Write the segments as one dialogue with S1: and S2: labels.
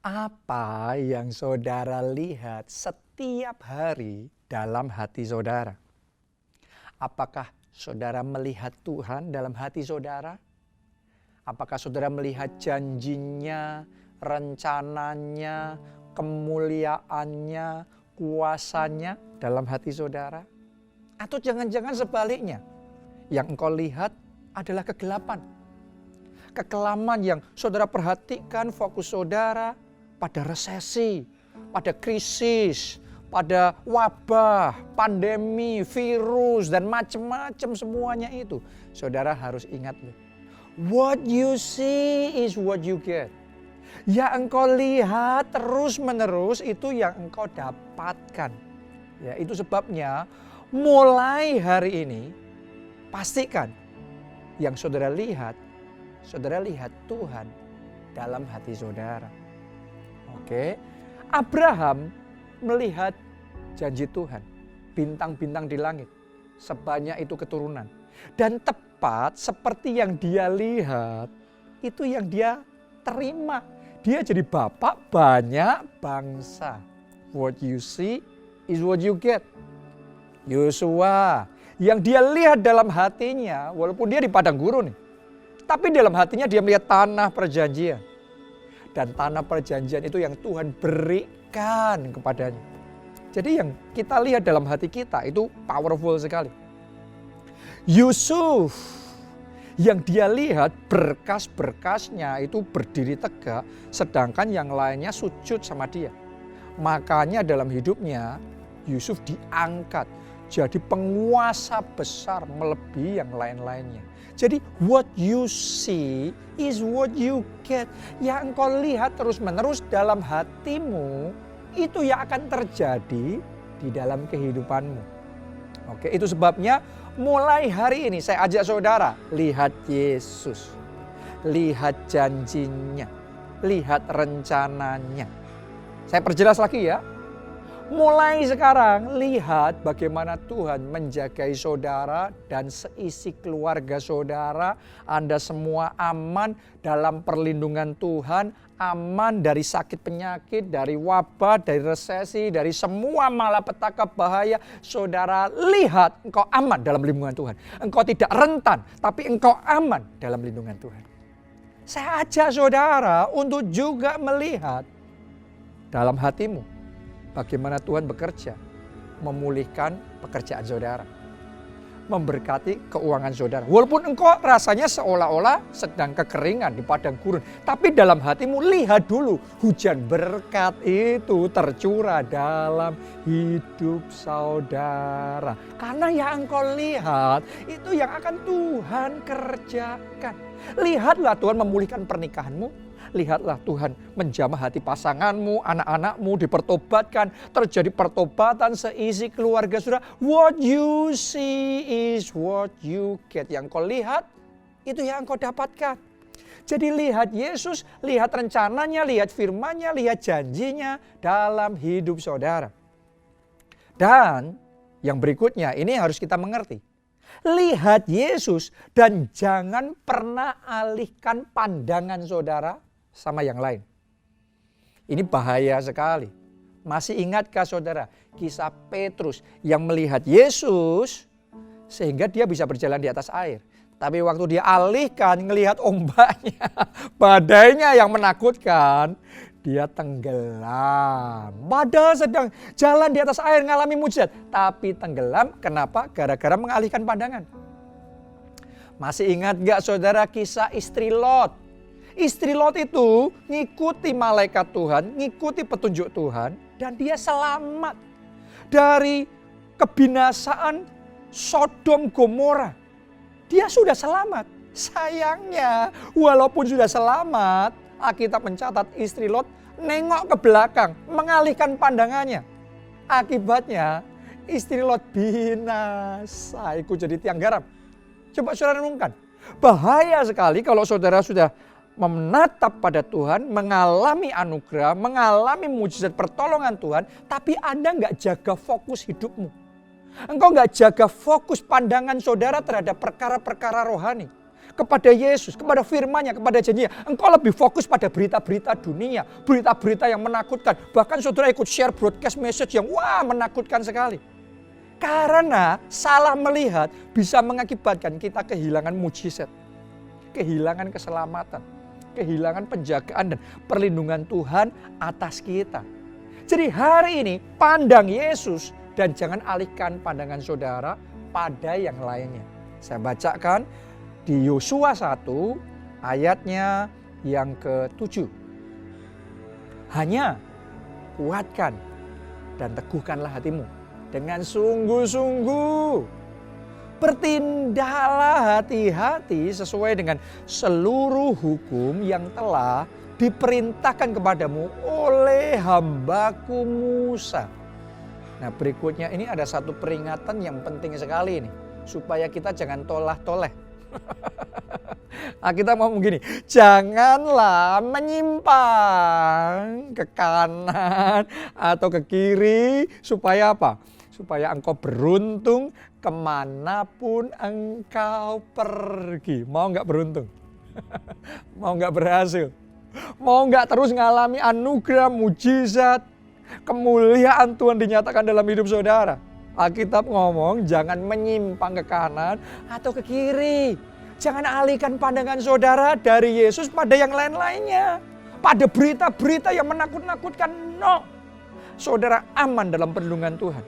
S1: Apa yang saudara lihat setiap hari dalam hati saudara? Apakah saudara melihat Tuhan dalam hati saudara? Apakah saudara melihat janjinya, rencananya, kemuliaannya, kuasanya dalam hati saudara? Atau jangan-jangan sebaliknya, yang engkau lihat adalah kegelapan. Kekelaman yang saudara perhatikan, fokus saudara pada resesi, pada krisis, pada wabah, pandemi, virus, dan macam-macam semuanya itu. Saudara harus ingat, what you see is what you get. Ya engkau lihat terus-menerus itu yang engkau dapatkan. Ya, itu sebabnya mulai hari ini pastikan yang saudara lihat Tuhan dalam hati saudara. Oke, Abraham melihat janji Tuhan, bintang-bintang di langit, sebanyak itu keturunan. Dan tepat seperti yang dia lihat, itu yang dia terima. Dia jadi bapak banyak bangsa. What you see is what you get. Yosua, yang dia lihat dalam hatinya, walaupun dia di padang gurun nih, tapi dalam hatinya dia melihat tanah perjanjian. Dan tanah perjanjian itu yang Tuhan berikan kepadanya. Jadi yang kita lihat dalam hati kita itu powerful sekali. Yusuf, yang dia lihat berkas-berkasnya itu berdiri tegak, sedangkan yang lainnya sujud sama dia. Makanya dalam hidupnya Yusuf diangkat jadi penguasa besar melebihi yang lain-lainnya. Jadi what you see is what you get. Yang engkau lihat terus-menerus dalam hatimu, itu yang akan terjadi di dalam kehidupanmu. Oke, itu sebabnya mulai hari ini saya ajak saudara, lihat Yesus. Lihat janjinya, lihat rencananya. Saya perjelas lagi ya. Mulai sekarang lihat bagaimana Tuhan menjagai saudara dan seisi keluarga saudara. Anda semua aman dalam perlindungan Tuhan, aman dari sakit penyakit, dari wabah, dari resesi, dari semua malapetaka bahaya. Saudara lihat engkau aman dalam lindungan Tuhan. Engkau tidak rentan, tapi engkau aman dalam lindungan Tuhan. Saya ajak saudara untuk juga melihat dalam hatimu bagaimana Tuhan bekerja memulihkan pekerjaan saudara, memberkati keuangan saudara. Walaupun engkau rasanya seolah-olah sedang kekeringan di padang gurun, tapi dalam hatimu lihat dulu hujan berkat itu tercurah dalam hidup saudara. Karena yang engkau lihat itu yang akan Tuhan kerjakan. Lihatlah Tuhan memulihkan pernikahanmu. Lihatlah Tuhan menjamah hati pasanganmu, anak-anakmu dipertobatkan, terjadi pertobatan seisi keluarga saudara. What you see is what you get. Yang kau lihat, itu yang kau dapatkan. Jadi lihat Yesus, lihat rencananya, lihat firman-Nya, lihat janjinya dalam hidup saudara. Dan yang berikutnya, ini harus kita mengerti. Lihat Yesus dan jangan pernah alihkan pandangan saudara sama yang lain. Ini bahaya sekali. Masih ingatkah saudara kisah Petrus yang melihat Yesus sehingga dia bisa berjalan di atas air. Tapi waktu dia alihkan melihat ombaknya, badainya yang menakutkan, dia tenggelam. Padahal sedang jalan di atas air mengalami mujizat, tapi tenggelam. Kenapa? Gara-gara mengalihkan pandangan. Masih ingat gak saudara kisah istri Lot? Istri Lot itu ngikuti malaikat Tuhan, ngikuti petunjuk Tuhan, dan dia selamat dari kebinasaan Sodom Gomora. Dia sudah selamat. Sayangnya, walaupun sudah selamat, Alkitab mencatat istri Lot nengok ke belakang, mengalihkan pandangannya. Akibatnya, istri Lot binasa, ikut jadi tiang garam. Coba saudara renungkan. Bahaya sekali kalau saudara sudah menatap pada Tuhan, mengalami anugerah, mengalami mujizat pertolongan Tuhan, tapi Anda nggak jaga fokus hidupmu. Engkau nggak jaga fokus pandangan saudara terhadap perkara-perkara rohani. kepada Yesus, kepada firman-Nya, kepada janjinya. Engkau lebih fokus pada berita-berita dunia, berita-berita yang menakutkan. Bahkan saudara ikut share broadcast message yang menakutkan sekali. Karena salah melihat bisa mengakibatkan kita kehilangan mujizat, kehilangan keselamatan, kehilangan penjagaan dan perlindungan Tuhan atas kita. Jadi hari ini pandang Yesus dan jangan alihkan pandangan saudara pada yang lainnya. Saya bacakan di Yosua 1 ayatnya yang ke-7. Hanya kuatkan dan teguhkanlah hatimu dengan sungguh-sungguh. Bertindaklah hati-hati sesuai dengan seluruh hukum yang telah diperintahkan kepadamu oleh hambaku Musa. Nah berikutnya ini ada satu peringatan yang penting sekali ini. Supaya kita jangan tolah-toleh. Kita mau begini, janganlah menyimpang ke kanan atau ke kiri. Supaya apa? Supaya engkau beruntung kemanapun engkau pergi. Mau nggak beruntung? Mau nggak berhasil? Mau nggak terus ngalami anugerah, mujizat, kemuliaan Tuhan dinyatakan dalam hidup saudara? Alkitab ngomong jangan menyimpang ke kanan atau ke kiri. Jangan alihkan pandangan saudara dari Yesus pada yang lain-lainnya. Pada berita-berita yang menakut-nakutkan. No. Saudara aman dalam perlindungan Tuhan.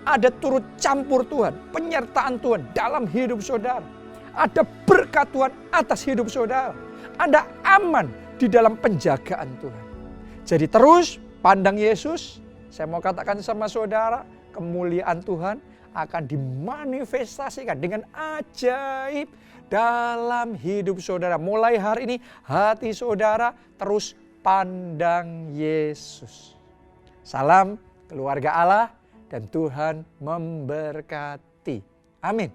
S1: Ada turut campur Tuhan, penyertaan Tuhan dalam hidup saudara. Ada berkat Tuhan atas hidup saudara. Anda aman di dalam penjagaan Tuhan. Jadi terus pandang Yesus. Saya mau katakan sama saudara, kemuliaan Tuhan akan dimanifestasikan dengan ajaib dalam hidup saudara. Mulai hari ini hati saudara terus pandang Yesus. Salam keluarga Allah dan Tuhan memberkati. Amin.